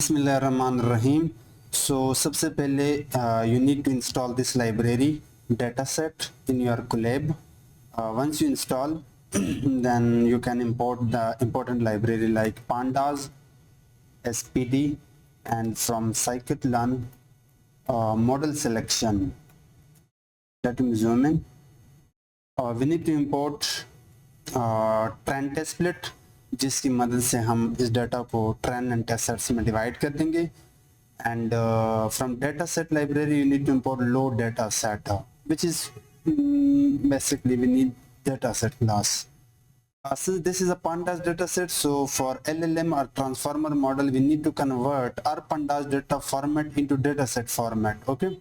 Bismillahirrahmanirrahim. So सबसे पहले you need to install this library dataset in your Colab. Once you install then you can import the important library like pandas, spd, and from scikit-learn model selection. Let me zoom in. We need to import train test split, जिसकी मदद से हम इस data को train and test sets में divide कर देंगे. And from data set library you need to import load data set which is basically we need data set class. Since this is a pandas data set, so for LLM or transformer model we need to convert our pandas data format into data set format. Okay,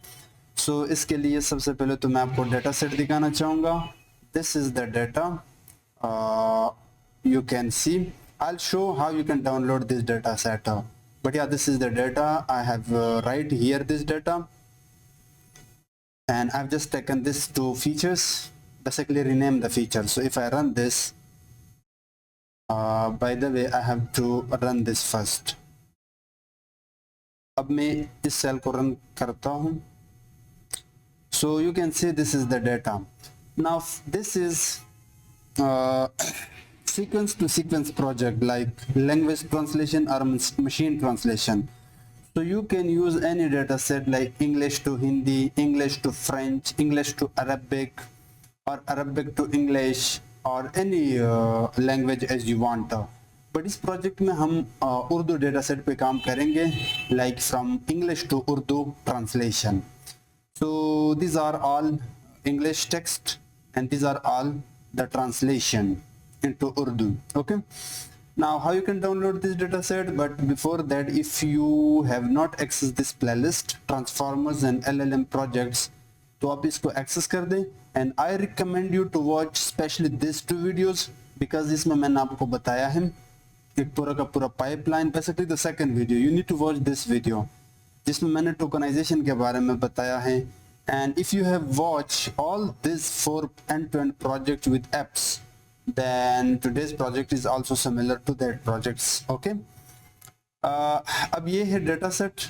so इसके लिए सबसे पहले तो मैं आपको data set दिखाना चाहूँगा. This is the data. You can see. I'll show how you can download this data set, but yeah, this is the data. I have right here this data, and I've just taken this two features, basically rename the feature. So if I run this, by the way I have to run this first. अब मैं इस cell को run करता हूँ. So you can see this is the data. Now this is sequence to sequence project like language translation or machine translation. So you can use any data set like English to Hindi, English to French, English to Arabic, or Arabic to English, or any language as you want. But इस project में हम Urdu data set पे काम करेंगे, like from English to Urdu translation. So these are all English text and these are all the translation into Urdu. Okay, now how you can download this data set, but before that, if you have not accessed this playlist transformers and LLM projects, तो आप इसको access कर दें. And I recommend you to watch especially these two videos because इसमें मैंने आपको बताया है एक पूरा का पूरा pipeline. Basically the second video you need to watch this video जिसमें मैंने tokenization के बारे में बताया है. And if you have watched all these 4 end-to-end projects with apps, then today's project is also similar to that projects. Okay, अब ये है डेटा सेट.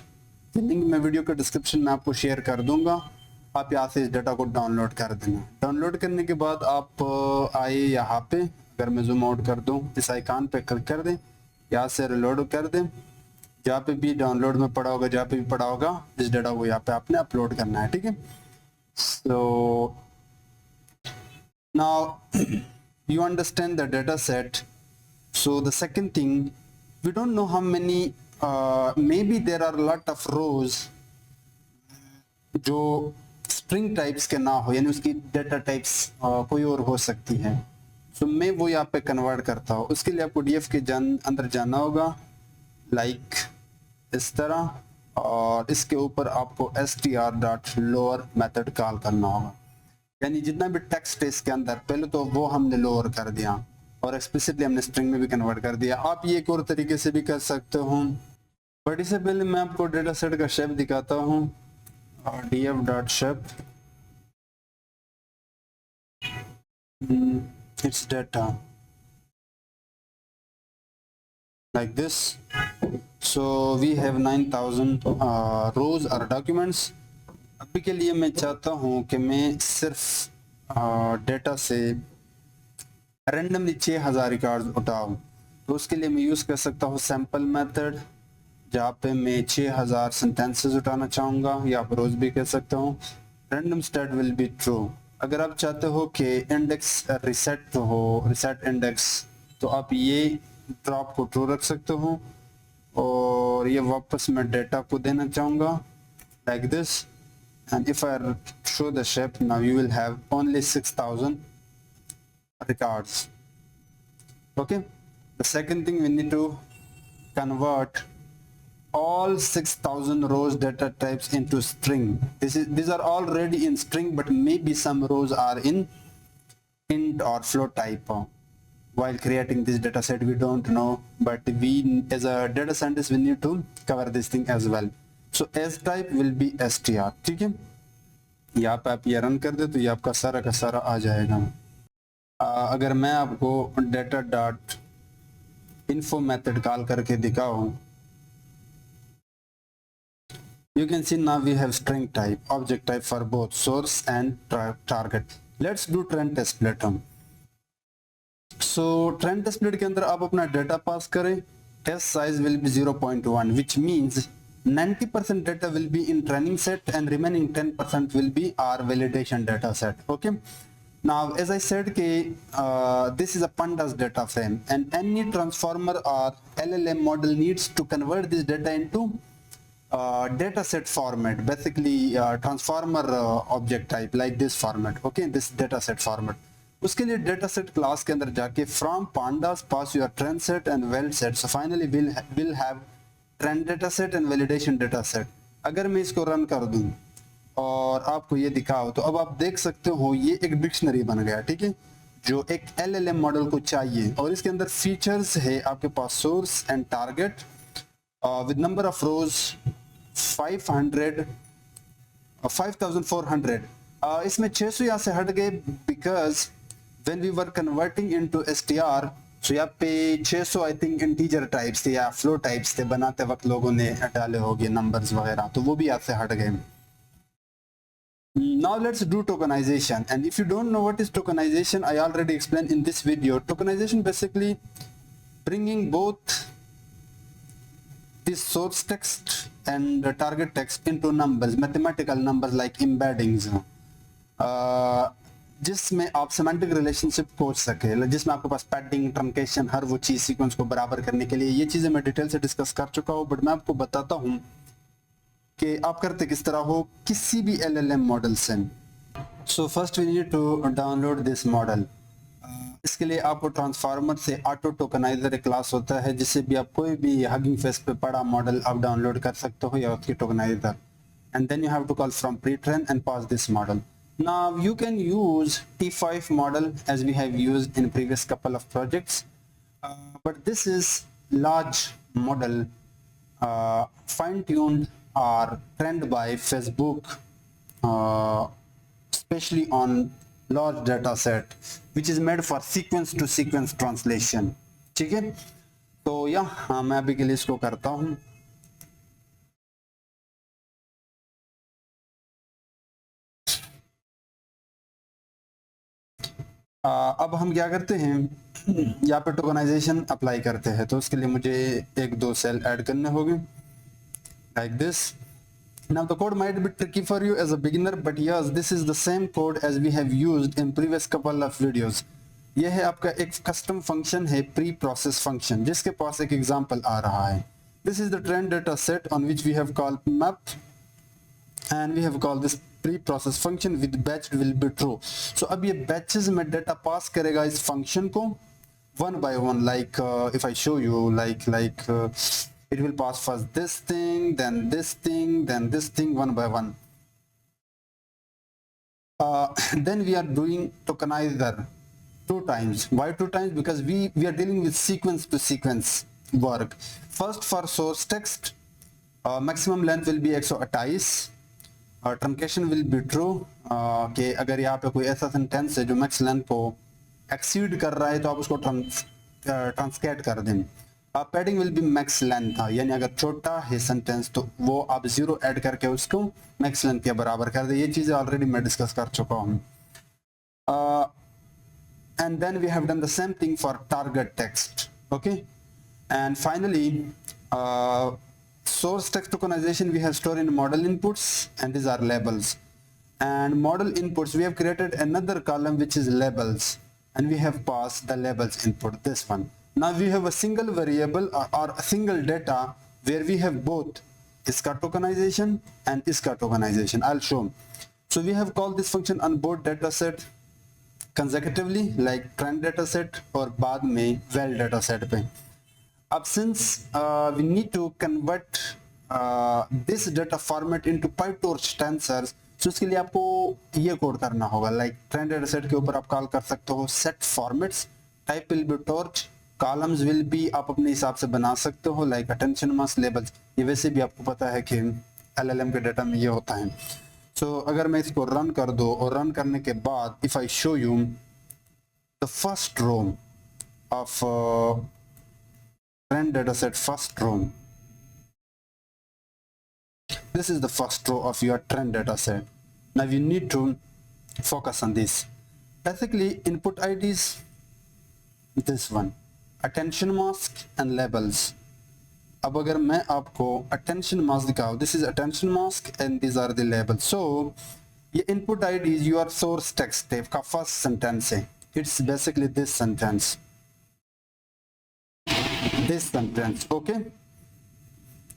लिंक मैं वीडियो के डिस्क्रिप्शन में आपको शेयर कर दूंगा. आप यहाँ से इस डाटा को डाउनलोड कर देना. डाउनलोड करने के बाद आप आए यहाँ पे, अगर मैं जूम आउट कर दूँ, इस आइकॉन पे क्लिक कर दें, यहाँ से रिलोड कर दें. जहाँ पे भी डाउनलोड में पड़ा होगा, जहाँ पे भी पड़ा होगा, इस डाटा को यहाँ पे आपने अपलोड करना है. ठीक है, so now you understand the data set. So the second thing, we don't know how many, maybe there are a lot of rows जो string types के ना हो, यानी उसकी data types कोई और हो सकती है. So मैं वो यहाँ पे कन्वर्ट करता हूँ. उसके लिए आपको df के अंदर जाना होगा लाइक इस तरह, और इसके ऊपर आपको str.lower मेथड कॉल करना होगा. यानी जितना भी टेक्स्ट है इसके अंदर, पहले तो वो हमने लोअर कर दिया और एक्सप्लिसिटली हमने स्ट्रिंग में भी कन्वर्ट कर दिया. आप ये एक और तरीके से भी कर सकते हो, बट इससे पहले मैं आपको डेटा सेट का शेप दिखाता हूँ. df.shape, it's data like this. So we have 9000 rows or documents. अभी के लिए मैं चाहता हूँ कि मैं सिर्फ डेटा से रैंडमली 6000 रिकॉर्ड्स उठाऊँ. तो उसके लिए मैं यूज़ कर सकता हूँ सैम्पल मेथड, जहाँ पे मैं 6000 सेंटेंसेस उठाना चाहूँगा, या आप रोज भी कह सकता हूँ. Random start will be true. अगर आप चाहते हो कि इंडेक्स रिसेट हो, रिसेट इंडेक्स, तो आप ये ड्रॉप को ट्रू रख सकते हो, और ये वापस मैं डेटा को देना चाहूँगा like this. And if I show the shape, now you will have only 6000 records. Okay, the second thing, we need to convert all 6000 rows data types into string. These are already in string, but maybe some rows are in int or float type. While creating this data set we don't know, but we as a data scientist we need to cover this thing as well. So as type will be str. ठीक है, यहाँ पे आप ये run कर दे तो ये आपका सारा का सारा आ जाएगा. अगर मैं आपको data.info मेथड कॉल करके दिखाऊं, You can see now we have string type, object type for both source and target. Let's do trend test split हम. So trend test split के अंदर आप अपना डेटा पास करें. Test size will be 0.1, which means 90% data will be in training set and remaining 10% will be our validation data set. Okay. Now, as I said, this is a pandas data frame, and any transformer or LLM model needs to convert this data into data set format, basically transformer object type like this format. Okay, this data set format. उसके लिए data set class के अंदर जाके from pandas pass your trend set and val set. So finally we'll have trend data set and validation data set. अगर मैं इसको run कर दूं और आपको ये दिखाओ तो अब आप देख सकते हो ये एक डिक्शनरी बन गया, ठीक है, जो एक LLM मॉडल को चाहिए. और इसके अंदर फीचर्स है आपके पास source and target with number of rows 5400. इसमें 600 यहाँ से हट गए because when we were converting into STR, so यहाँ पे 600 आई थिंक इंटीजर टाइप्स थे या फ्लो टाइप्स थे, बनाते वक्त लोगों ने डाले होंगे नंबर्स वगैरह, तो वो भी यहाँ से हट गए. Now let's do tokenization, and if you don't know what is tokenization, I already explained in this video. Tokenization basically bringing both this source text and the target text into numbers, mathematical numbers like embeddings, जिसमें आप semantic relationship खोज सके, जिसमें आपके पास padding, truncation, हर वो चीज sequence को बराबर करने के लिए. ये चीजें मैं डिटेल से डिस्कस कर चुका हूँ, बट मैं आपको बताता हूँ कि आप करते किस तरह हो किसी भी LLM मॉडल से. So first we need to download this model. इसके लिए आपको ट्रांसफार्मर से ऑटो टोकनाइजर एक क्लास होता है, जिससे भी आप कोई भी हगिंग फेस पे पड़ा मॉडल आप डाउनलोड कर सकते हो या उसकी tokenizer. And then you have to call from pre train and pass this model. Now you can use T5 model as we have used in previous couple of projects, but this is large model fine tuned are trained by Facebook, especially on large data set, which is made for sequence to sequence translation. ठीक है, तो यहाँ मैं अभी के लिए इसको करता हूँ. अब हम क्या करते हैं, यहाँ पे टोकनाइजेशन अप्लाई करते हैं, तो उसके लिए मुझे एक दो सेल ऐड करने होंगे like this. Now the code might be tricky for you as a beginner, but yes, this is the same code as we have used in previous couple of videos. यह है आपका एक custom function है pre-process function, जिसके पास एक example आ रहा है. This is the trend data set on which we have called map, and we have called this pre-process function with batch will be true. So अब ये batches में data pass करेगा इस function को one by one, like if I show you like it will pass first this thing, then this thing, then this thing, one by one. Then we are doing tokenizer 2 times. Why 2 times? Because we are dealing with sequence to sequence work. First for source text, maximum length will be 128. Truncation will be true. कि अगर यहाँ पे कोई ऐसा sentence है जो max length को exceed कर रहा है तो आप उसको ट्रांसकेट कर दें. Padding will be max length, यानी अगर छोटा है सेंटेंस तो वो आप 0 ऐड करके उसको मैक्स लेंथ के बराबर कर दे. ये चीजें ऑलरेडी मैं डिस्कस कर चुका हूँ. And then we have done the same thing for target text. Okay, and finally source text tokenization we have stored in model inputs, and these are labels. And model inputs we have created another column which is labels, and we have passed the labels input, this one. Now we have a single variable or a single data where we have both iska tokenization and iska tokenization. I'll show. So we have called this function on both data set consecutively like trend data set और बाद में val data set पे. अब since we need to convert this data format into PyTorch tensors, so इसके लिए आपको ये code करना होगा. like trend data set के ऊपर आप कॉल कर सकते हो set formats, type will be torch, columns will be आप अपने हिसाब से बना सकते हो लाइक अटेंशन मास लेबल्स. ये वैसे भी आपको पता है कि LLM के डाटा में ये होता है. सो अगर मैं इसको रन कर दूं और रन करने के बाद if I show you the first row of trained data set, first row, This is the first row of your trend data set. Now you need to focus on this. Basically input IDs, this one, attention mask and labels. अब अगर मैं आपको attention mask दिखाऊं, this is attention mask and these are the labels. So ये input IDs your source text है का first sentence है. It's basically this sentence. This sentence, okay?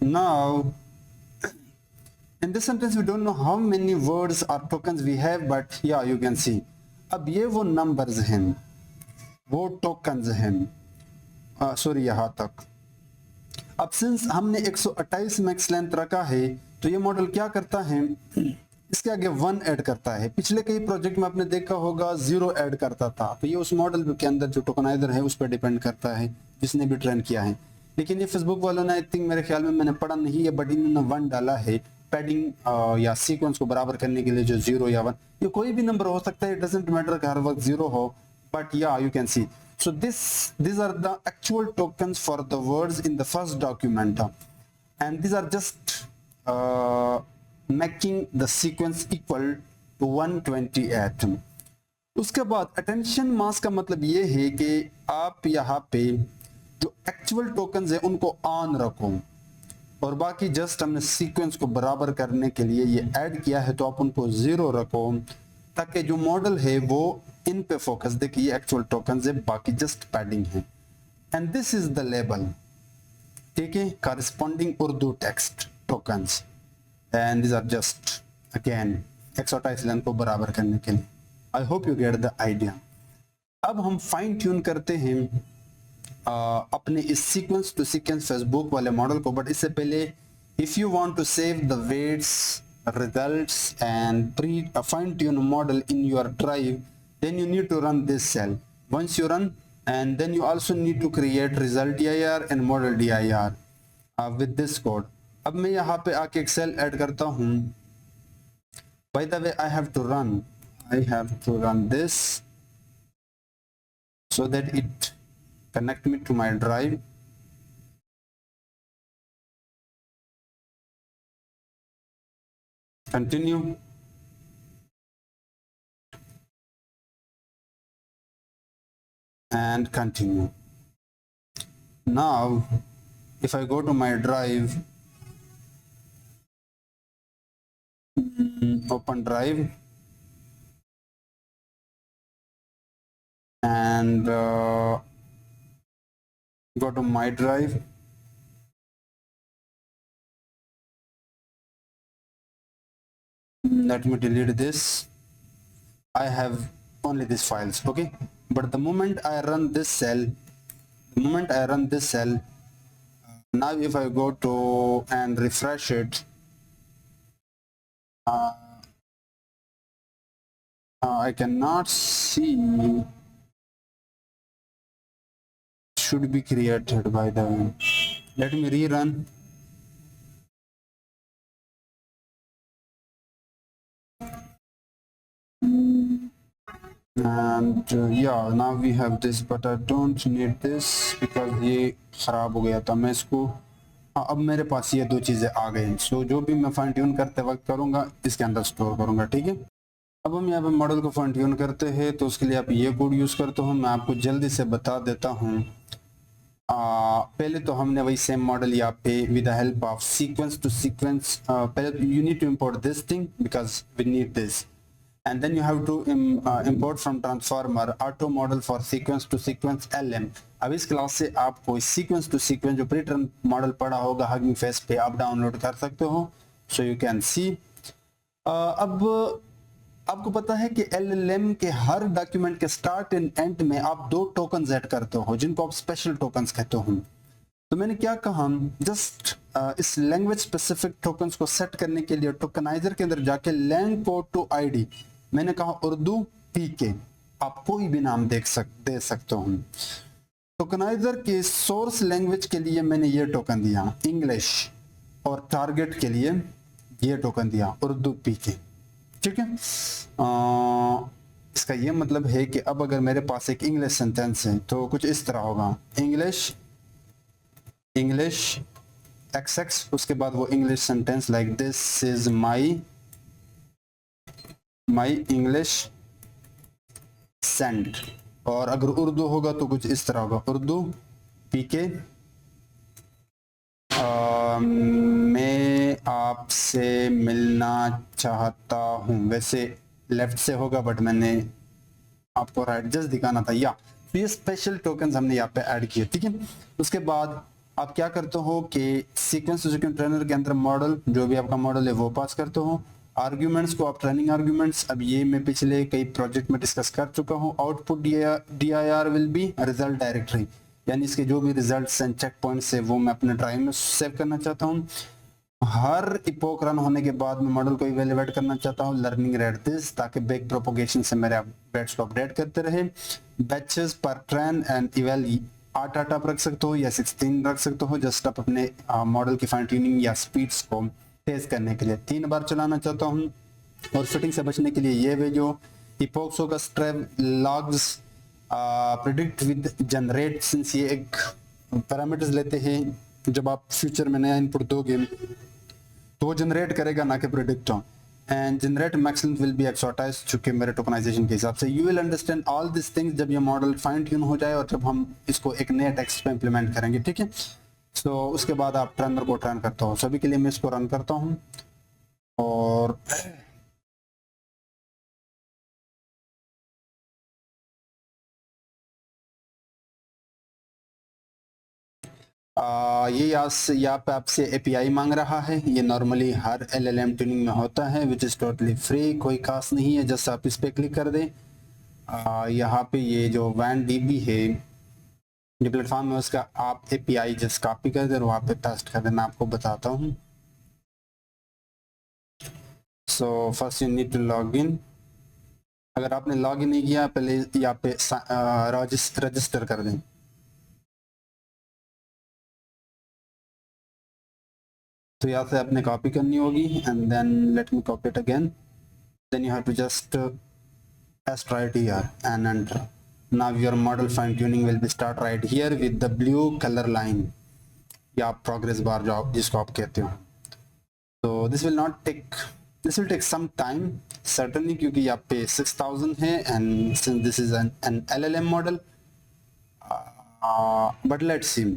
Now in this sentence we don't know how many words or tokens we have, but yeah, you can see. अब ये वो numbers हैं, वो tokens हैं, sorry यहाँ तक. अब सिंस हमने 128 मैक्स लेंथ रखा है तो ये मॉडल क्या करता है, इसके आगे 1 ऐड करता है. पिछले कई प्रोजेक्ट में आपने देखा होगा 0 ऐड करता था. तो ये उस मॉडल के अंदर जो टोकनाइजर है उस पर डिपेंड करता है जिसने भी ट्रेन किया है. लेकिन ये फेसबुक वालों ने आई थिंक मेरे ख्याल में, मैंने पढ़ा नहीं है, बट इन्होंने 1 डाला है पैडिंग या सीक्वेंस को बराबर करने के लिए. जो 0 या 1 ये कोई भी नंबर हो सकता है, इट डजंट मैटर कि हर वक्त 0 हो, बट या you can C. So these are the actual tokens for the words in the first document, and these are just making the sequence equal to 128. उसके बाद attention mask का मतलब ये है कि आप यहाँ पे जो actual tokens है उनको on रखो, और बाकी जस्ट हमने सीक्वेंस को बराबर करने के लिए ये ऐड किया है तो आप उनको 0 रखो, ताकि जो मॉडल है वो इन पे फोकस. देखिए ये एक्चुअल टोकन्स है, बाकी जस्ट पैडिंग है. And this is the label, ठीक है, corresponding Urdu text tokens. And this are just again 128 length को बराबर करने के लिए. I hope you get the idea. अब हम फाइन ट्यून करते हैं अपने इस सीक्वेंस टू सीक्वेंस फेसबुक वाले मॉडल को. बट इससे पहले if you want to save the weights, results and fine tune model in your drive, then you need to run this cell. Once you run, and then you also need to create result dir and model dir with this code. अब मैं यहाँ पे आके एक cell add करता हूँ. by the way I have to run this so that it connect me to my drive. Continue. And continue. Now if I go to my drive, open drive, and go to my drive, let me delete this. I have only these files, okay, but the moment I run this cell, now if I go to and refresh it, I cannot see. Should be created by the way. Let me rerun. And yeah, now we have this, but I don't need this because ये खराब हो गया था. मैं इसको अब मेरे पास ये 2 चीज़ें आ गई. सो जो भी मैं फाइन ट्यून करते वक्त करूँगा इसके अंदर स्टोर करूँगा, ठीक है. अब हम यहाँ पे मॉडल को फाइन ट्यून करते हैं तो उसके लिए आप ये कोड यूज़ करते हो. मैं आपको जल्दी से बता देता हूँ. पहले तो हमने वही सेम मॉडल यहाँ पे with the help of sequence to sequence, पहले you need to import this thing because we need this, and then you have to import from transformer auto model for sequence to sequence lm. अब इस class से आपको sequence to sequence जो pre train model पड़ा होगा hugging face पे आप download कर सकते हो. सो यू कैन सी. अब आपको पता है कि LLM के हर डॉक्यूमेंट के स्टार्ट एंड एंड में आप 2 टोकन्स ऐड करते हो जिनको आप स्पेशल टोकन्स कहते हो. तो मैंने क्या कहा, जस्ट इस लैंग्वेज स्पेसिफिक टोकन्स को सेट करने के लिए टोकनाइजर के अंदर जाके लैंग कोड टू आईडी मैंने कहा उर्दू पीके. आप कोई भी नाम दे सकते हो. टोकनाइजर के सोर्स लैंग्वेज के लिए मैंने ये टोकन दिया इंग्लिश, और टारगेट के लिए ये टोकन दिया उर्दू पीके, ठीक है. इसका ये मतलब है कि अब अगर मेरे पास एक इंग्लिश सेंटेंस है तो कुछ इस तरह होगा, इंग्लिश XX, उसके बाद वो English sentence like this is my English sent. और अगर उर्दू होगा तो कुछ इस तरह होगा, उर्दू पीके मैं आपसे मिलना चाहता हूँ। वैसे लेफ्ट से होगा बट मैंने आपको राइट जस्ट दिखाना था। या तो ये स्पेशल टोकन्स हमने यहाँ पे ऐड किए, ठीक है। उसके बाद आप क्या करते हो कि सीक्वेंस टू सीक्वेंस ट्रेनर के अंदर मॉडल, जो भी आपका मॉडल है वो पास करते हो। आर्ग्यूमेंट्स को आप ट्रेनिंग आर्ग्यूमेंट्स, अब ये मैं पिछले कई प्रोजेक्ट में डिस्कस कर चुका हूँ। Output DIR will be result directory, यानी इसके जो भी रिजल्ट्स एंड चेक पॉइंट्स है वो मैं अपने ड्राइव में सेव करना चाहता हूँ। हर इपोक रन होने के बाद मैं मॉडल को इवेल्युएट करना चाहता हूँ लर्निंग रेट दिस, ताकि बैक प्रोपोगेशन से मेरे बैट्स को अपडेट करते रहे। बैचेस पर ट्रेन एंड इवेल 8 आप रख सकते हो या 16 रख सकते हो, जस्ट आप अपने मॉडल की फाइन ट्यूनिंग या स्पीड्स को तेज करने के लिए 3 बार चलाना चाहता हूँ। और फिटिंग से बचने के लिए ये वे जो इपोक्सो का स्ट्रेव logs predict with generate, since ये एक पैरामीटर्स लेते हैं, जब आप फ्यूचर में नया इनपुट दोगे तो वो जनरेट करेगा ना कि प्रिडिक्ट हो। And generate max length will be एक्सोटाइज, चूंकि मेरे टोकनाइजेशन के हिसाब से। You will understand all this things जब ये मॉडल फाइन ट्यून हो जाए और जब हम इसको एक नए टेक्स्ट पे इंप्लीमेंट करेंगे, ठीक है। सो उसके बाद आप ट्रेनर को ट्रेन करता हो। सभी के लिए मैं इसको रन करता हूँ और ये यहाँ पे आपसे API मांग रहा है। ये नॉर्मली हर LLM ट्यूनिंग में होता है, विच इज़ टोटली फ्री, कोई खास नहीं है। जस्ट आप इस पे क्लिक कर दें। यहाँ पे ये जो WAN-DB है जो प्लेटफॉर्म है उसका आप API जस्ट कॉपी कर दे और वहाँ पे पेस्ट कर दे। मैं आपको बताता हूँ। So first you need to log in. अगर आपने लॉग इन नहीं किया पहले यहाँ पे रजिस्टर कर दें। तो यहाँ से आपने कॉपी करनी होगी and then let me copy it again, then you have to just paste right here and enter. Now your model fine tuning will be start right here with the blue color line या progress bar जो आप जिसको आप कहते हो। तो this will take some time certainly, क्योंकि यहाँ पे 6000 है and since this is an LLM model, but let's see.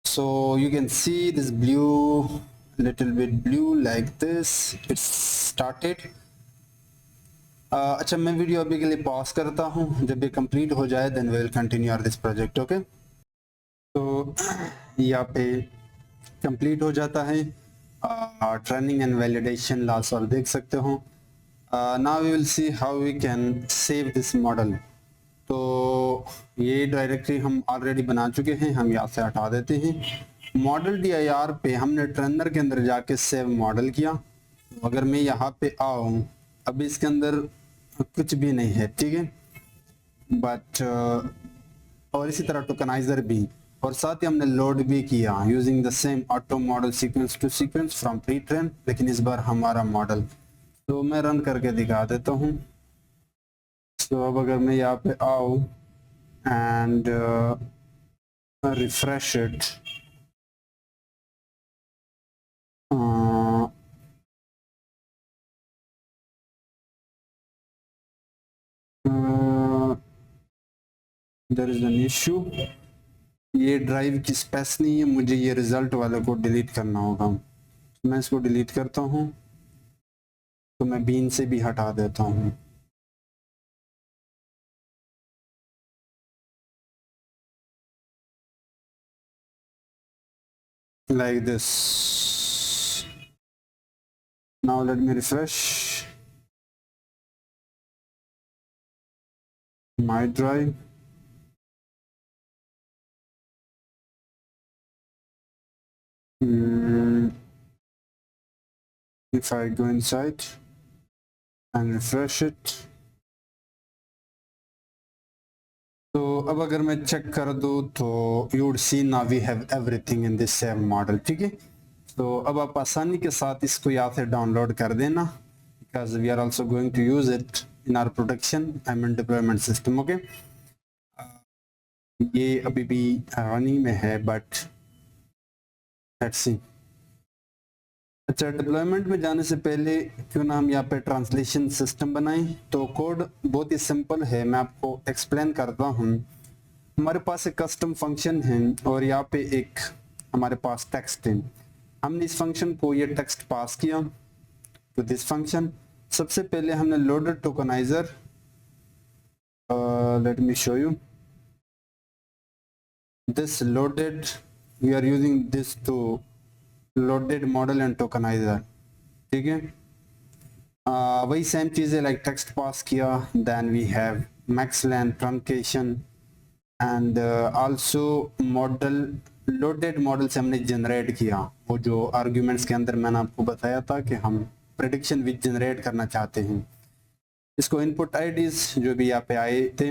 So you can see this blue, little bit blue like this, it's started. अच्छा मैं वीडियो अभी के लिए पॉज करता हूँ, जब ये कंप्लीट हो जाए then we will continue this project, okay. तो यहाँ पे कंप्लीट हो जाता है ट्रेनिंग एंड वैलिडेशन लास्ट और देख सकते हो। Now we will see how we can save this model. तो ये डायरेक्टरी हम ऑलरेडी बना चुके हैं, हम यहाँ से हटा देते हैं। मॉडल DIR पे हमने ट्रेनर के अंदर जाके सेव मॉडल किया। अगर मैं यहाँ पे आऊँ, अभी इसके अंदर कुछ भी नहीं है, ठीक है, बट और इसी तरह टोकनाइजर भी, और साथ ही हमने लोड भी किया using the same auto model sequence to sequence from pre train, लेकिन इस बार हमारा मॉडल। तो मैं रन करके दिखा देता हूँ। तो अब अगर मैं यहाँ पे आऊँ and refresh it, there is an issue. ये ड्राइव की स्पेस नहीं है, मुझे ये रिजल्ट वाले को डिलीट करना होगा। मैं इसको डिलीट करता हूँ, तो मैं बीन से भी हटा देता हूँ। like this. Now let me refresh my drive. If I go inside and refresh it, तो अब अगर मैं चेक कर दूं तो you would see now we have everything in this same model, ठीक है। तो अब आप आसानी के साथ इसको यहाँ से डाउनलोड कर देना, because we are also going to use it in our production, I mean deployment system, okay। ये अभी भी रनिंग में है, बट लेट्स सी। अच्छा, डिप्लॉयमेंट में जाने से पहले क्यों ना हम यहाँ पे ट्रांसलेशन सिस्टम बनाएं। तो कोड बहुत ही सिंपल है, मैं आपको एक्सप्लेन करता हूँ। हमारे पास एक कस्टम फंक्शन है और यहाँ पे एक हमारे पास टेक्स्ट है। हमने इस फंक्शन को ये टेक्स्ट पास किया टू दिस फंक्शन। सबसे पहले हमने loaded tokenizer, let me show you this loaded, we are using this to loaded model and tokenizer, ठीक है। वही सेम चीज़ है, लाइक टेक्स्ट पास किया, then we have max length truncation and also model, loaded model से हमने generate किया वो जो आर्ग्यूमेंट्स के अंदर मैंने आपको बताया था कि हम प्रेडिक्शन विच जनरेट करना चाहते हैं। इसको इनपुट आईडीज जो भी यहाँ पे आए थे,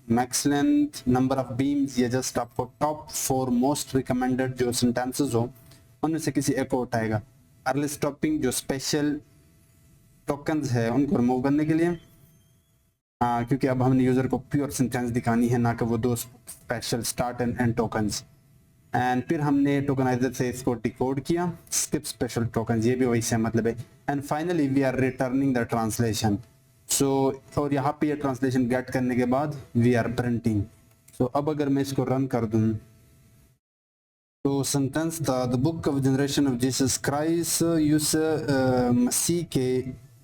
max length, number of beams, ये जस्ट आपको टॉप 4 मोस्ट रिकमेंडेड जो सेंटेंसेस हो उनमें से किसी एक को उठाएगा। अर्ली स्टॉपिंग जो स्पेशल टोकन्स है उनको रिमूव करने के लिए, क्योंकि अब हमने यूजर को प्योर सेंटेंस दिखानी है, ना कि वो 2 special start and and tokens. And फिर हमने टोकनाइजर से इसको डिकोड किया, स्किप स्पेशल टोकन्स, ये भी वही से मतलब है। And finally we are returning the translation. So और यहाँ पे ये ट्रांसलेशन गेट करने के बाद वी आर प्रिंटिंग। सो अब अगर मैं इसको रन कर दूँ तो सेंटेंस था the book of generation of Jesus Christ, मसीह के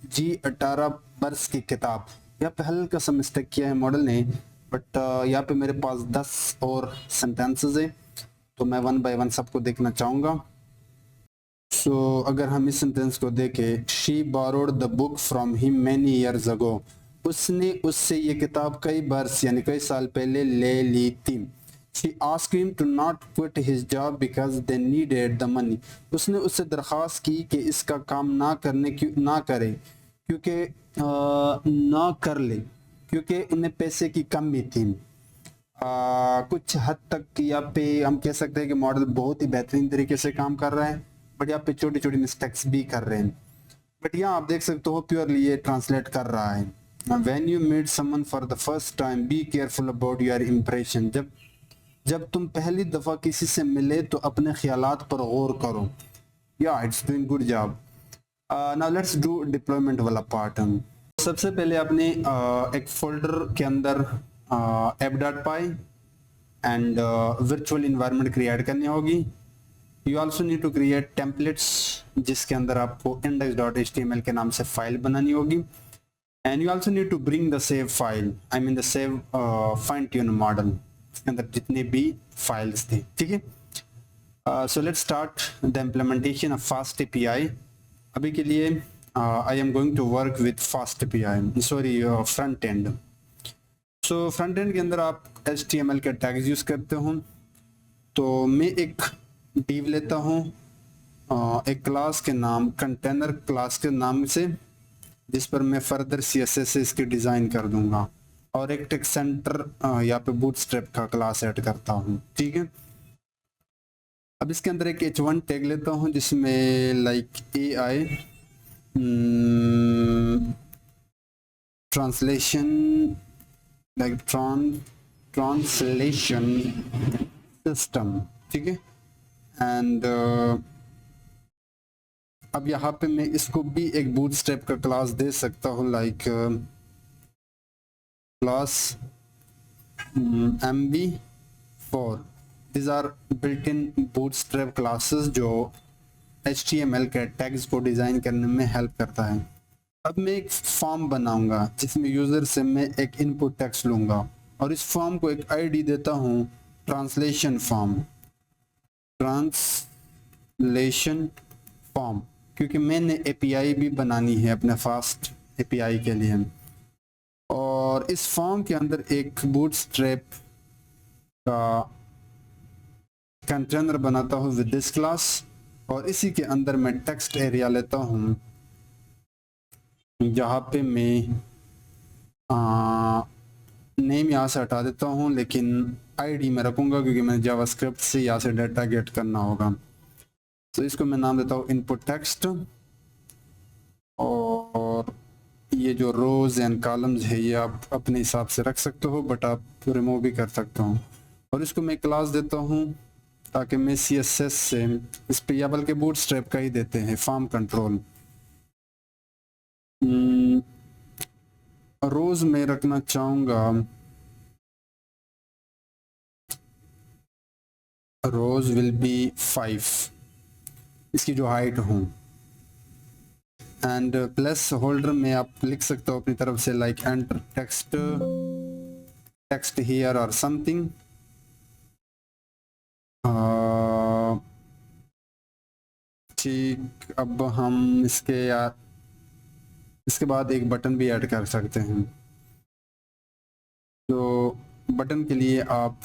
G18 बरस की किताब। यहाँ पे हल्का सा मिस्टेक किया है मॉडल ने, बट यहाँ पे मेरे पास 10 और सेंटेंसेस है तो मैं 1 बाय 1 सबको देखना चाहूँगा। सो अगर हम इस सेंटेंस को देखें, she borrowed the book from him many years ago, उसने उससे ये किताब कई बरस यानी कई साल पहले ले ली थी। She asked him to not quit his job because they needed the money, उसने उससे दरख्वास्त की कि इसका काम ना करे क्योंकि उन्हें पैसे की कमी थी। कुछ हद तक यहाँ पे हम कह सकते हैं कि मॉडल बहुत ही बेहतरीन तरीके से काम कर रहा है, बट यहाँ पे छोटी छोटी मिस्टेक्स भी कर रहे हैं। बट यहाँ आप देख सकते हो प्योरली ये ट्रांसलेट कर रहा है। When you meet someone for the first time, be careful about your impression, जब तुम पहली दफा किसी से मिले तो अपने ख्यालात पर गौर करो। या it's doing good job. Now let's do deployment वाला पार्ट। सबसे पहले आपने एक फोल्डर के अंदर app.py and virtual environment create करनी होगी। You also need to create templates जिसके अंदर आपको index.html के नाम से फाइल बनानी होगी। And you also need to bring the save file, I mean the save fine tune model, इसके अंदर जितने भी फाइल्स थे, ठीक है। So let's start the implementation of fast API. अभी के लिए I am going to work with fast API, sorry front end. So front end के अंदर आप HTML के टैग्स यूज करते हो, तो मैं एक डिव लेता हूँ एक क्लास के नाम, कंटेनर क्लास के नाम से, जिस पर मैं फर्दर CSS से इसकी डिजाइन कर दूंगा, और एक टेक्स्ट सेंटर यहाँ पे बूटस्ट्रैप का क्लास ऐड करता हूँ, ठीक है। अब इसके अंदर एक H1 टैग लेता हूँ जिसमें like AI translation, like translation system, ठीक है। एंड अब यहाँ पे मैं इसको भी एक बूटस्ट्रैप का क्लास दे सकता हूँ, like class MB4। these are built-in bootstrap classes जो HTML के टैग्स को डिजाइन करने में हेल्प करता है। अब मैं एक फॉर्म बनाऊंगा जिसमें यूजर से मैं एक इनपुट टेक्स्ट लूंगा और इस फॉर्म को एक ID देता हूँ ट्रांसलेशन फॉर्म, क्योंकि मैंने API भी बनानी है अपने फास्ट API के लिए। और इस फॉर्म के अंदर एक बूटस्ट्रैप का कंटेनर बनाता हूँ विद दिस क्लास, और इसी के अंदर मैं टेक्स्ट एरिया लेता हूँ जहाँ पे मैं नेम यहाँ से हटा देता हूँ, लेकिन ID में रखूँगा क्योंकि मैं जावास्क्रिप्ट से यहाँ से डाटा गेट करना होगा। तो इसको मैं नाम देता हूँ इनपुट टेक्स्ट, और ये जो रोज एंड कॉलम्स है ये आप अपने हिसाब से रख सकते हो, बट आप रिमूव भी कर सकते हो। और इसको मैं क्लास देता हूँ ताकि मैं CSS से इस पे, या बल्कि बूटस्ट्रैप का ही देते हैं, फॉर्म कंट्रोल। रोज में रखना चाहूँगा, रोज विल बी 5, इसकी जो हाइट हो। एंड प्लस होल्डर में आप लिख सकते हो अपनी तरफ से, लाइक एंटर टेक्स्ट हियर और समथिंग। ठीक, अब हम इसके बाद एक बटन भी ऐड कर सकते हैं। तो बटन के लिए आप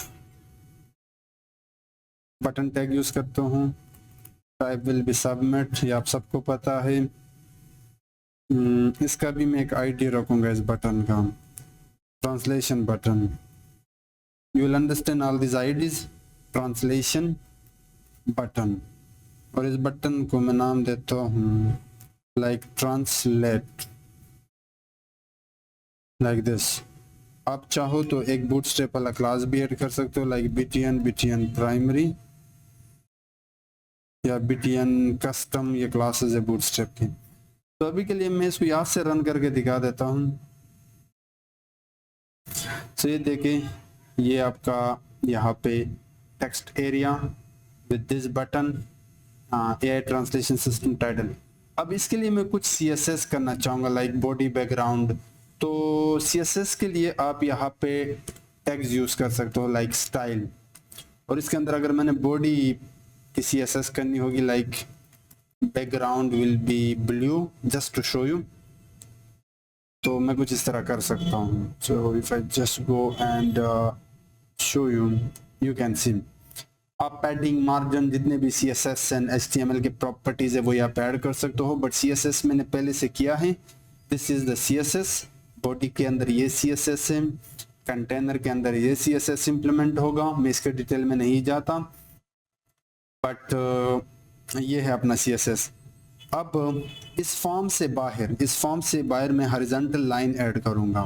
बटन टैग यूज करते हो, टाइप विल बी सबमिट, ये आप सबको पता है। इसका भी मैं एक आईडी रखूंगा इस बटन का, translation button. You will understand all this IDs, translation button. और इस बटन को मैं नाम देता हूँ लाइक ट्रांसलेट, लाइक दिस। आप चाहो तो एक बूटस्ट्रैप वाला क्लास भी ऐड कर सकते हो, लाइक BTN प्राइमरी या BTN कस्टम, ये क्लासेस है बूटस्ट्रैप की। तो अभी के लिए मैं इसको याद से रन करके दिखा देता हूँ। तो ये देखें, ये आपका यहाँ पे text area with this button, AI translation system title. अब इसके लिए मैं कुछ CSS करना चाहूँगा, लाइक बॉडी बैकग्राउंड। तो CSS के लिए आप यहाँ पे टैग्स यूज कर सकते हो, लाइक स्टाइल। और इसके अंदर अगर मैंने बॉडी की CSS करनी होगी, like background will be blue, just to show you, तो मैं कुछ इस तरह कर सकता हूँ। So if I just go and show you, you can see आप पैडिंग, मार्जिन, जितने भी CSS एंड HTML के प्रॉपर्टीज है वो यहाँ पे ऐड कर सकते हो। बट CSS मैंने पहले से किया है। This is the CSS। Body के अंदर ये CSS है, कंटेनर के अंदर ये CSS इंप्लीमेंट होगा। मैं इसके डिटेल में नहीं जाता, बट ये है अपना CSS। अब इस फॉर्म से बाहर मैं हॉरिजॉन्टल लाइन ऐड करूंगा,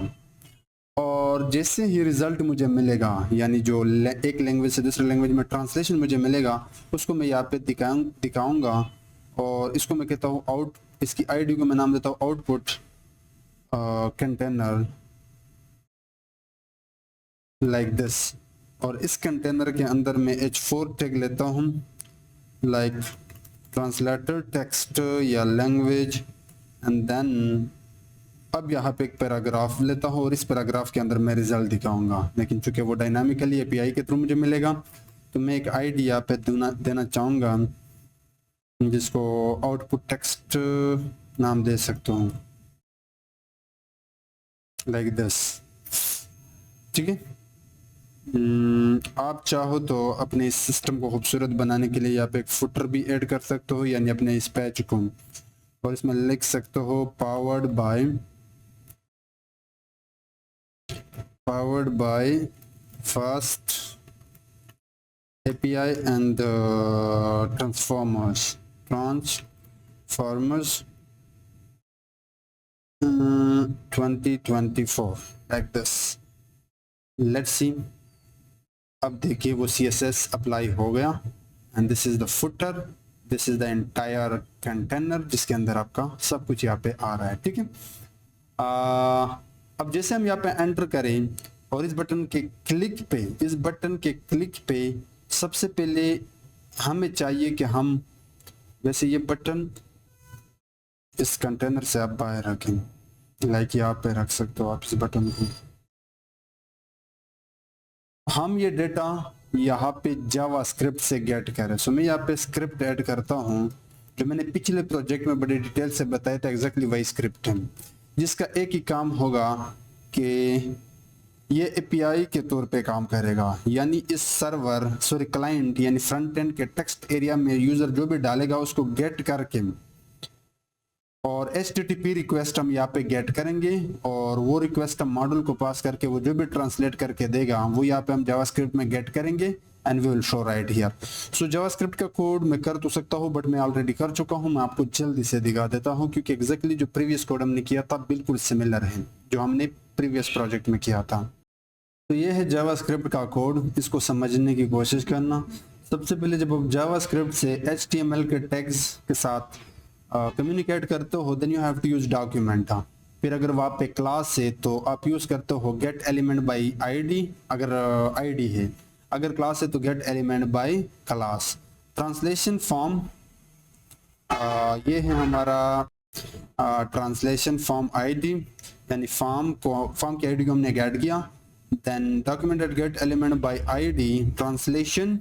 और जैसे ही रिजल्ट मुझे मिलेगा, यानी जो एक लैंग्वेज से दूसरे लैंग्वेज में ट्रांसलेशन मुझे मिलेगा, उसको मैं यहाँ पे दिखाऊंगा। और इसको मैं कहता हूँ आउट, इसकी आईडी को मैं नाम देता हूँ आउटपुट कंटेनर, लाइक दिस। और इस कंटेनर के अंदर मैं H4 टैग लेता हूँ, लाइक ट्रांसलेटर टेक्स्ट या लैंग्वेज, एंड देन अब यहाँ पे एक पैराग्राफ लेता हूँ, और इस पैराग्राफ के अंदर मैं रिजल्ट दिखाऊंगा। लेकिन चूंकि वो डायनामिकली API के थ्रू मुझे मिलेगा, तो मैं एक आईडी यहाँ पे देना चाहूँगा, जिसको आउटपुट टेक्स्ट नाम दे सकता हूँ, लाइक दिस। ठीक है। आप चाहो तो अपने इस सिस्टम को खूबसूरत बनाने के लिए यहाँ पे एक फुटर भी ऐड कर सकते हो, यानी अपने इस पैच को, और इसमें लिख सकते हो powered by fast API and transformers 2024, like this. Let's see. अब देखिए वो CSS अप्लाई हो गया, and this is the footer, this is the entire container जिसके अंदर आपका सब कुछ यहाँ पे आ रहा है। ठीक है। अब जैसे हम यहाँ पे एंटर करें और इस बटन के क्लिक पे सबसे पहले हमें चाहिए कि हम, वैसे ये बटन इस कंटेनर से आप बाहर रखें, लाइक यहाँ पे रख सकते हो आप इस बटन को। हम ये डेटा यहाँ पे जावास्क्रिप्ट से गेट करें। सो मैं यहाँ पे स्क्रिप्ट ऐड करता हूँ, जो मैंने पिछले प्रोजेक्ट में बड़े डिटेल से बताया था, एग्जैक्टली वही स्क्रिप्ट है, जिसका एक ही काम होगा कि ये API के तौर पे काम करेगा। यानी इस क्लाइंट यानी फ्रंट एंड के टेक्स्ट एरिया में यूजर जो भी डालेगा उसको गेट करके, और HTTP रिक्वेस्ट हम यहाँ पे गेट करेंगे, और वो रिक्वेस्ट हम मॉड्यूल को पास करके वो जो भी ट्रांसलेट करके देगा वो यहाँ पे हम जावास्क्रिप्ट में गेट करेंगे, and we will show right here. So JavaScript का कोड मैं कर तो सकता हूँ, बट मैं ऑलरेडी कर चुका हूँ। मैं आपको जल्दी से दिखा देता हूँ, क्योंकि एग्जैक्टली जो प्रीवियस कोड हमने किया था बिल्कुल सिमिलर है जो हमने प्रीवियस प्रोजेक्ट में किया था। तो ये है जावास्क्रिप्ट का कोड, इसको समझने की कोशिश करना। सबसे पहले जब आप जावास्क्रिप्ट से HTML के टैग्स के साथ कम्युनिकेट करते हो then you have to use document. फिर अगर वहाँ पे क्लास है तो आप यूज करते हो गेट एलिमेंट बाय आईडी, अगर आईडी है, अगर क्लास है तो get element by class. Translation form, ये है हमारा ट्रांसलेशन फॉर्म आईडी, यानी फॉर्म की आईडी को हमने गेट किया। Then document get element by ID translation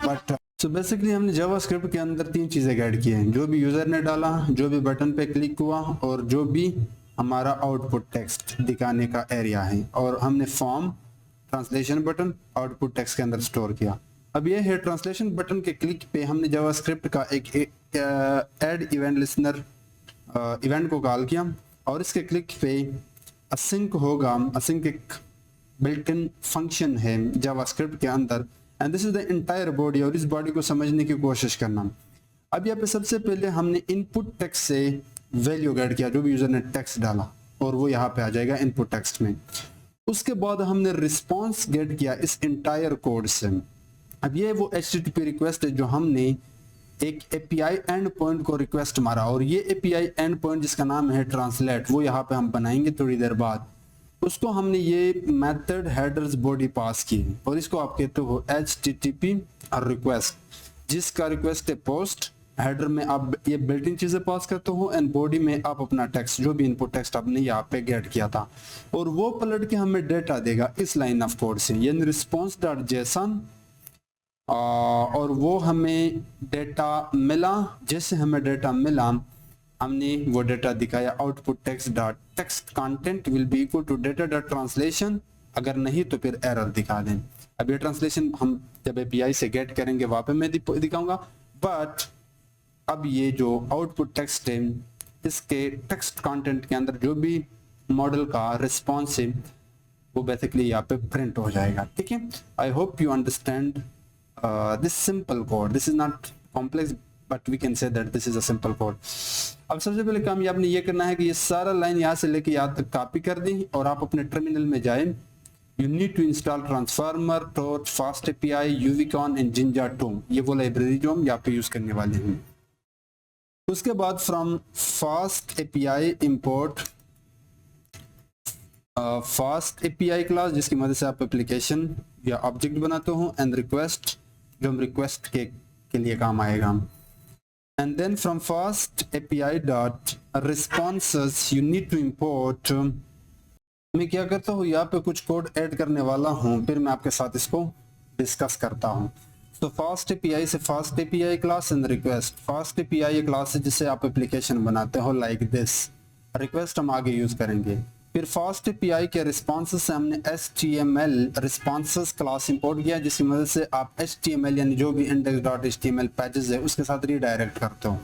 but. So basically हमने जावास्क्रिप्ट के अंदर तीन चीजें गेट की हैं, जो भी यूजर ने डाला, जो भी बटन पे क्लिक हुआ, और जो भी हमारा आउटपुट टेक्स्ट दिखाने का एरिया है। और हमने form, translation button, output text के अंदर स्टोर किया। अब ये है ट्रांसलेशन बटन के क्लिक पे हमने जावास्क्रिप्ट का एक ऐड इवेंट लिसनर इवेंट को कॉल किया, और इसके क्लिक पे असिंक होगा। असिंक एक बिल्ट इन फंक्शन है जावास्क्रिप्ट के अंदर, and this is the entire body. और इस बॉडी को समझने की कोशिश करना। अब यहाँ पे सबसे पहले हमने इनपुट टेक्स्ट से वैल्यू गेट किया, जो भी यूजर ने टेक्स्ट डाला, और वो यहाँ पे आ जाएगा इनपुट टेक्स्ट में। उसके बाद हमने रिस्पॉन्स गेट किया इस एंटायर कोड से। अब ये वो HTTP रिक्वेस्ट है जो हमने एक API एंड पॉइंट को रिक्वेस्ट मारा, और ये API एंड पॉइंट जिसका नाम है ट्रांसलेट, वो यहाँ पे हम बनाएंगे थोड़ी देर बाद। उसको हमने ये मेथड हेडर्स बॉडी पास की, और इसको आप कहते हो HTTP रिक्वेस्ट, जिसका रिक्वेस्ट है पोस्ट। हेडर में आप ये बिल्ट इन चीजें पास करते हो, एंड बॉडी में आप अपना टेक्स्ट, जो भी इनपुट टेक्स्ट आपने यहाँ पे गेट किया था, और वो पलट के हमें डेटा देगा इस लाइन ऑफ कोड से, यानी रिस्पॉन्स डॉट जेसन। और वो हमें डेटा मिला। जैसे हमें डेटा मिला, हमने वो डेटा दिखाया। Output text dot text content will be equal to data dot translation, अगर नहीं तो फिर एरर दिखा दें। अब ये ट्रांसलेशन हम जब API से गेट करेंगे वहां पे मैं दिखाऊंगा, बट अब ये जो आउटपुट टेक्स्ट है, इसके टेक्स्ट कंटेंट के अंदर जो भी मॉडल का रिस्पॉन्स है वो बेसिकली यहाँ पे प्रिंट हो जाएगा। ठीक है, I hope you understand this simple code. This is not complex but we can say that this is a simple code. अब सबसे पहले काम ये आपने ये करना है कि ये सारा लाइन यहाँ से लेके यहाँ तक कॉपी कर दी, और आप अपने टर्मिनल में जाएं। You need to install transformer, torch, fast API, uvicorn and Jinja 2। ये वो लाइब्रेरी जो हम यहाँ पे यूज करने वाले हैं। उसके बाद from fast API import fast API class, जिसकी मदद से आप एप्लीकेशन या ऑब्जेक्ट बनाते हो, एंड रिक्वेस्ट, जो हम रिक्वेस्ट के लिए काम आएगा। And then from fast API dot responses you need to import। मैं क्या करता हूँ, यहाँ पे कुछ कोड ऐड करने वाला हूँ, फिर मैं आपके साथ इसको डिस्कस करता हूँ। तो फास्ट API से fast API class and request. Fast API ये क्लास है जिससे आप एप्लीकेशन बनाते हो लाइक दिस। रिक्वेस्ट हम आगे यूज करेंगे। फिर फास्ट API के रिस्पॉन्सेस से हमने HTML रिस्पॉन्सेस क्लास इंपोर्ट किया, जिसकी मदद से आप HTML यानी जो भी index.html पैजेस है उसके साथ रीडायरेक्ट करते हो।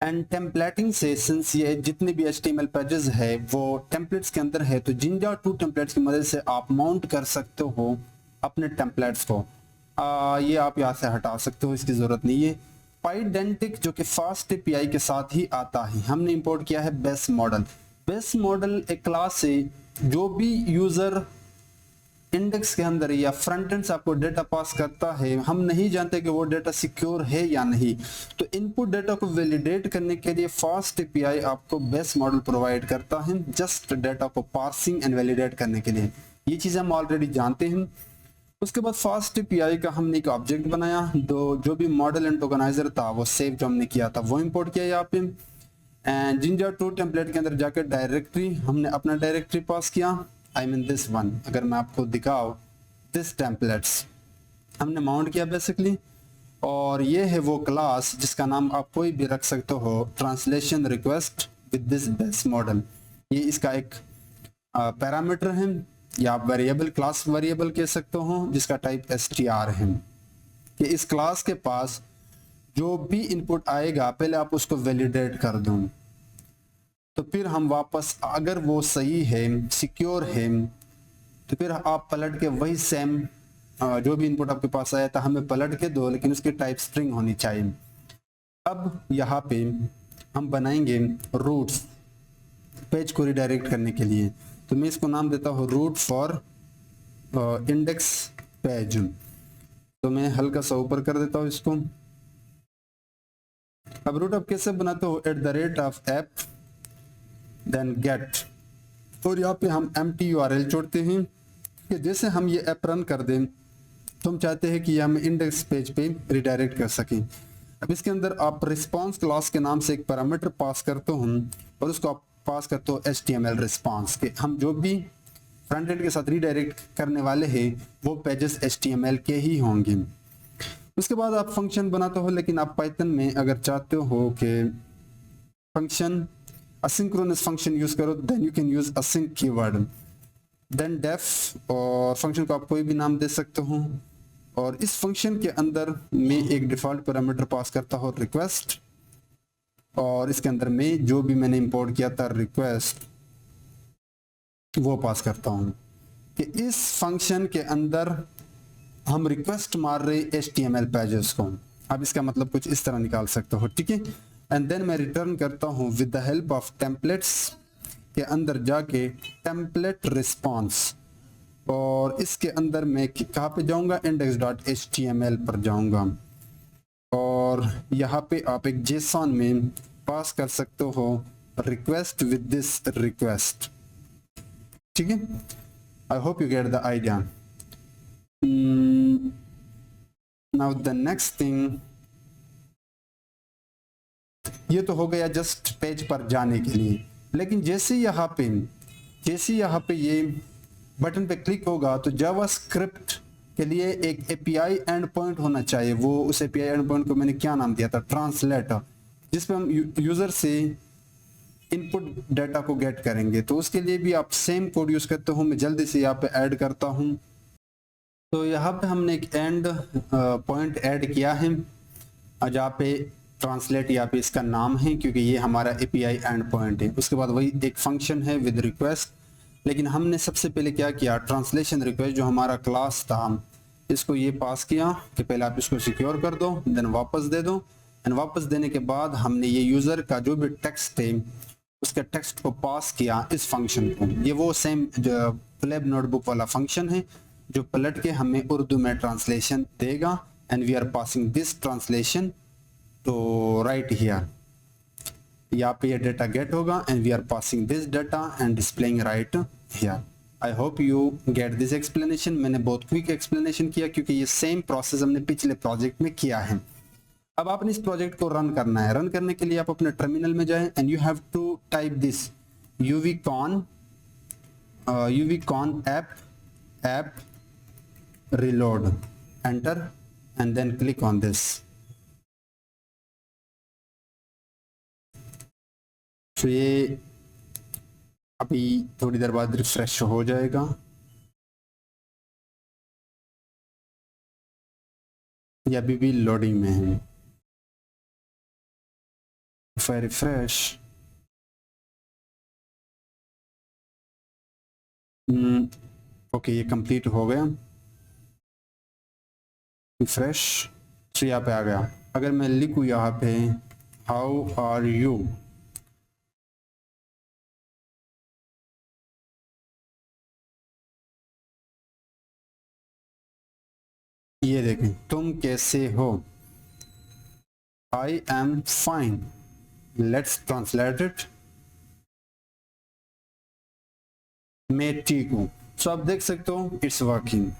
एंड टेम्पलेटिंग से, सिंस ये जितने भी HTML पैजेस है वो टेम्पलेट्स के अंदर है, तो जिंजा 2 टेम्पलेट्स की मदद से आप माउंट कर सकते हो अपने टेम्पलेट्स को। ये आप यहाँ से हटा सकते हो, इसकी जरूरत नहीं है। पाइडेंटिक जो कि फास्ट API के साथ ही आता है, हमने इंपोर्ट किया है बेस मॉडल। बेस मॉडल एक क्लास है जो भी यूजर इंडेक्स के अंदर या फ्रंट एंड से आपको डेटा पास करता है, हम नहीं जानते कि वो डेटा सिक्योर है या नहीं, तो इनपुट डेटा को वैलिडेट करने के लिए फास्ट API आपको बेस मॉडल प्रोवाइड करता है, जस्ट डेटा को पार्सिंग एंड वैलिडेट करने के लिए। ये चीजें हम ऑलरेडी जानते हैं। उसके बाद फास्ट API का हमने एक ऑब्जेक्ट बनाया, जो भी मॉडल एंड टोकनाइजर था वो सेव जो हमने किया था वो इंपोर्ट किया यहाँ पे। एंड जिंजा 2 टेम्पलेट के अंदर जाकर डायरेक्टरी, हमने अपना डायरेक्टरी पास किया, आई मीन दिस वन। अगर मैं आपको दिखाऊं, दिस टेम्पलेट्स हमने माउंट किया बेसिकली। और ये है वो क्लास जिसका नाम आप कोई भी रख सकते हो, translation request with this base model. ये इसका एक पैरामीटर है, या आप वेरिएबल, क्लास वेरिएबल कह सकते हो, जिसका टाइप str है। कि इस क्लास के पास जो भी इनपुट आएगा पहले आप उसको वैलिडेट कर दो, तो फिर हम वापस, अगर वो सही है, सिक्योर है, तो फिर आप पलट के वही सेम जो भी इनपुट आपके पास आया था हमें पलट के दो, लेकिन उसकी टाइप स्ट्रिंग होनी चाहिए। अब यहाँ पे हम बनाएंगे रूट्स पेज को रिडायरेक्ट करने के लिए, तो मैं इसको नाम देता हूँ रूट फॉर इंडेक्स पेज। तो मैं हल्का सा ऊपर कर देता हूँ इसको। अब रूट आप कैसे बनाते हो, @ ऐप देन गेट, और यहाँ पे हम empty URL जोड़ते हैं कि जैसे हम ये ऐप रन कर दें तो हम चाहते हैं कि हम इंडेक्स पेज पे रिडायरेक्ट कर सकें। अब इसके अंदर आप रिस्पांस क्लास के नाम से एक पैरामीटर पास करते हो और उसको आप पास करते हो HTML रिस्पांस के, हम जो भी फ्रंट एंड के साथ रिडायरेक्ट करने वाले हैं वो पेजेस HTML के ही होंगे। उसके बाद आप फंक्शन बनाते हो, लेकिन आप पाइथन में अगर चाहते हो कि फंक्शन असिंक्रोनस फंक्शन यूज करो then you can use async keyword, then def, और फंक्शन को आप कोई भी नाम दे सकते हो। और इस फंक्शन के अंदर मैं एक डिफॉल्ट पैरामीटर पास करता हूँ रिक्वेस्ट, और इसके अंदर मैं जो भी मैंने इंपोर्ट किया था रिक्वेस्ट वो पास करता हूँ कि इस फंक्शन के अंदर हम रिक्वेस्ट मार रहे HTML पेजेस को। अब इसका मतलब कुछ इस तरह निकाल सकते हो, ठीक है। एंड देन मैं रिटर्न करता हूँ with the help of templates के अंदर जाके टेम्पलेट रिस्पॉन्स, और इसके अंदर मैं कहाँ पे जाऊंगा, index.html पर जाऊंगा, और यहाँ पे आप एक JSON में पास कर सकते हो रिक्वेस्ट विद दिस रिक्वेस्ट, ठीक है। I hope you get the idea. Now the next thing, ये तो हो गया जस्ट पेज पर जाने के लिए, लेकिन जैसे यहाँ पे ये बटन पे क्लिक होगा तो जावास्क्रिप्ट के लिए एक API एंड पॉइंट होना चाहिए। वो उस API एंड पॉइंट को मैंने क्या नाम दिया था, ट्रांसलेटर, जिसपे हम यूजर से इनपुट डाटा को गेट करेंगे। तो उसके लिए भी आप सेम कोड यूज करते हो। मैं जल्दी से यहाँ पे ऐड करता हूँ। तो यहाँ पे हमने एक एंड पॉइंट ऐड किया है, जहाँ पे ट्रांसलेट यहाँ पे इसका नाम है क्योंकि ये हमारा API एंड पॉइंट है। उसके बाद वही एक फंक्शन है विद रिक्वेस्ट, लेकिन हमने सबसे पहले क्या किया, ट्रांसलेशन रिक्वेस्ट जो हमारा क्लास था इसको ये पास किया कि पहले आप इसको सिक्योर कर दो, देन वापस दे दो, एंड वापस देने के बाद हमने ये यूजर का जो भी टेक्स्ट है उसके टेक्स्ट को पास किया इस फंक्शन को। ये वो सेम जो प्लेब नोटबुक वाला फंक्शन है जो पलट के हमें उर्दू में ट्रांसलेशन देगा, and we are passing this translation to right here. यहाँ पे ये डाटा गेट होगा and we are passing this data and displaying right here. I hope you get this explanation. मैंने बहुत क्विक एक्सप्लेनेशन किया क्योंकि ये सेम प्रोसेस हमने पिछले प्रोजेक्ट में किया है। अब आपने इस प्रोजेक्ट को रन करना है। रन करने के लिए आप अपने टर्मिनल में जाएं and you have to type this uvcon app reload, enter and then click on this। तो ये अभी थोड़ी देर बाद रिफ्रेश हो जाएगा। ये अभी भी लोडिंग में है। रिफ्रेश ओके, ये कंप्लीट हो गया। रिफ्रेश, तो यहाँ पे आ गया। अगर मैं लिखूँ यहाँ पे हाउ आर यू, ये देखें, तुम कैसे हो, I am fine, let's translate it, मैं ठीक हूं। सो आप देख सकते हो इट्स वर्किंग।